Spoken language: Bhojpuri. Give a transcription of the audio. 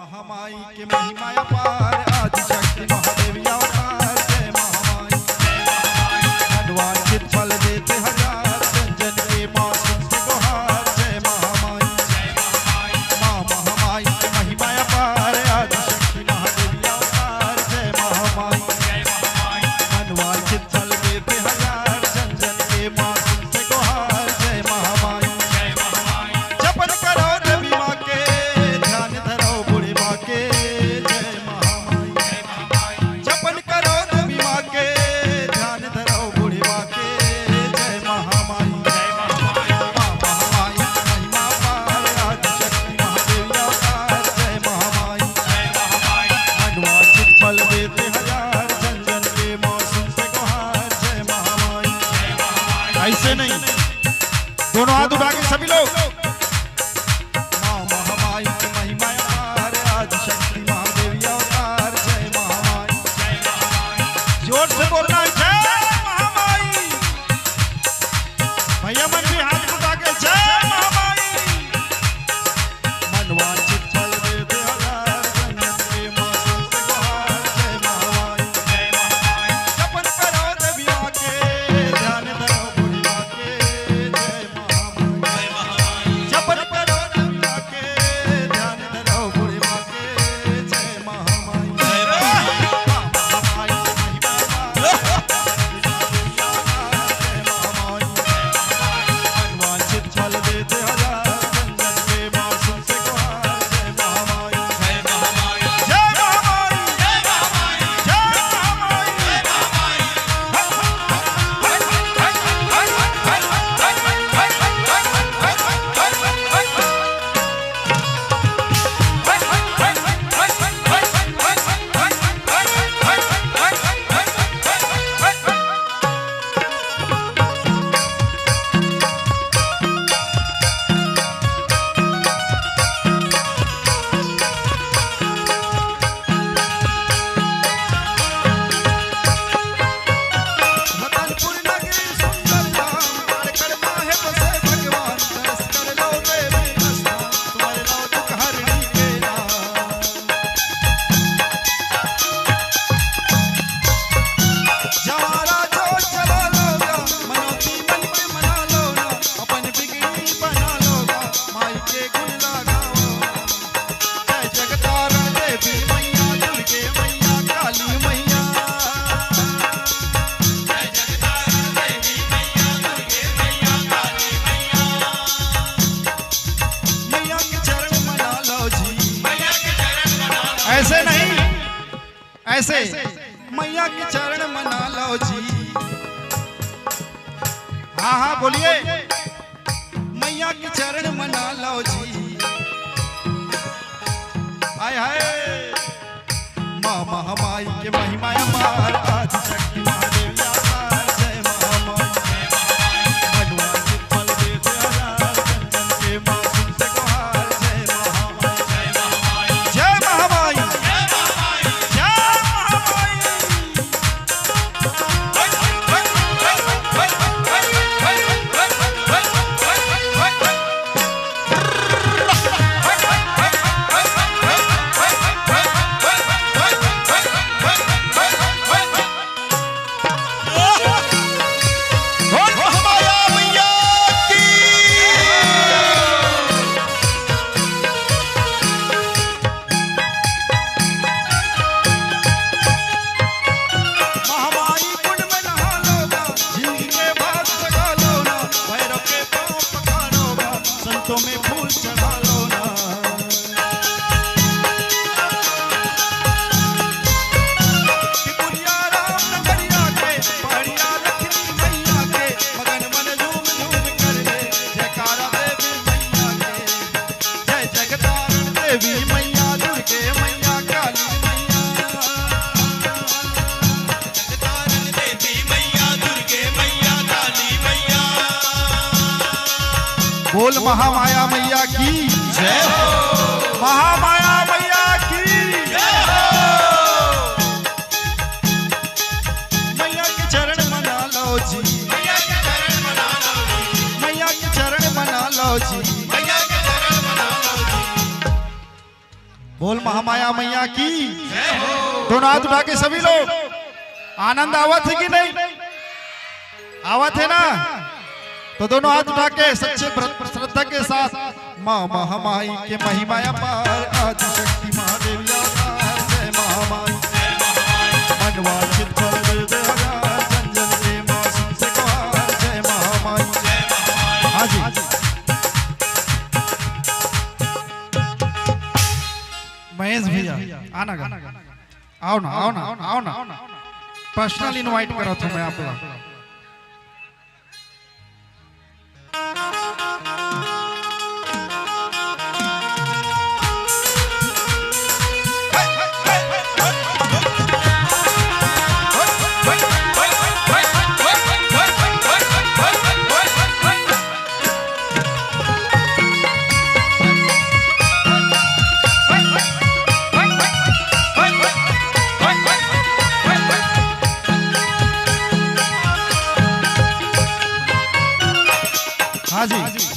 महामाई के महिमा अपार आदिशक्ति महादेवी अवतार। जय महामाई अनवांछित फल देते हजार जन के मौसम से गुहार। जय महामाई माँ महामाई के महिमा अपार आदिशक्ति महादेवी अवतार। जय महामाई अनवांछित फल देते हजार जन के मौसम से गुहार। जय महामाई जपन करो देवी माँ के ध्यान धरो बूढ़ी माँ के। जय महामाई जपन करो देवी माँ के ध्यान धरो बूढ़ी माँ के। जय महामाई माँ महामाई महिमा पार आदिशक्ति महादेवी अवतार। जय महामाई अनवांछित फल देते हजार जन के मौसम से गुहार। जय महामाई ऐसे नहीं, दोनों हाथ उठा के सभी लोग माँ महामाई की महिमा अपार आदिशक्ति महादेवी अवतार। जय महामाई जोर से बोलना है जय महामाई। भैया मन भी हाथ उठा के जय महामाई। मनवांछित फल देते हजार जन्नत के मौसम से गुहार। जय महामाई जपन करो देवी माँ के ध्यान धरो बूढ़ी माँ के। जय महामाई जपन करो देवी माँ के ध्यान धरो बूढ़ी माँ के। जय महामाई महामाई महिमा अनवांछित फल देते हजार जन्नत के मौसम से गुहार। जय महामाई जय महामाई जय महामाई जय रतनपुर नगरी सुंदर धाम कार्यकर्ता है बसे भगवान। दर्श कर लो देवी मस्तान तुम्हारे लो दुख हरणी के नाम। जवारा जो चला लोगा मनोती मन के मना लो ना अपन बिगड़ी बना लोगा माई के गुण लगाओ। जय जगतारण देवी मैया दुर्गे मैया काली मैया। जय जगतारण देवी मैया दुर्गे मैया काली मैया। मैया के चरण मना लो जी मैया के चरण मना लो। ऐसे नहीं, ऐसे मैया के चरण मना लो जी। हाँ हाँ बोलिए मैया के चरण मना लो जी। हाय हाय माँ महामाई के महिमा अपार आदिशक्ति महादेवी अवतार। जय महामाई अनवांछित फल देते हजार जन के मौसम से गुहार। जय महामाई जय महामाई जय महामाई कुंड में नहा लोगा जिंदगी के बात जगा लो ना। भैरव के पाँव पखारोगा संतों में फूल चढ़ा लो ना। टिकुलिया राम नगरिया के पहाड़िया लक्ष्मी मैया के मगन मन झूम झूम कर ले जयकारा देवी मैया के। जय जगतारण देवी मैया दुर्गे मैया काली मैया। जगतारण देवी मैया दुर्गे मैया काली मैया। बोल महामाया मैया की जय हो। महामाया मैया की जय हो। मैया के चरण मना लो जी मैया के चरण मना लो जी। मैया के चरण मना लो जी मैया के चरण मना लो जी। बोल महामाया मैया की। दोनों हाथ उठा के सभी लोग आनंद आवत है कि नहीं? आवत है ना? तो दोनों हाथ उठा के सच्चे श्रद्धा के साथ माँ महामाई के महिमाया पार आदिशक्ति महादेवी अवतार जय महामाई मनवांछित फल दे दे हजार जन जन के मौसम से गुहार जय महामाई। हाँ जी महेश भैया आना गा आओ ना आओ ना आओ ना पर्सनल इनवाइट करा था मैं आपको। हाँ जी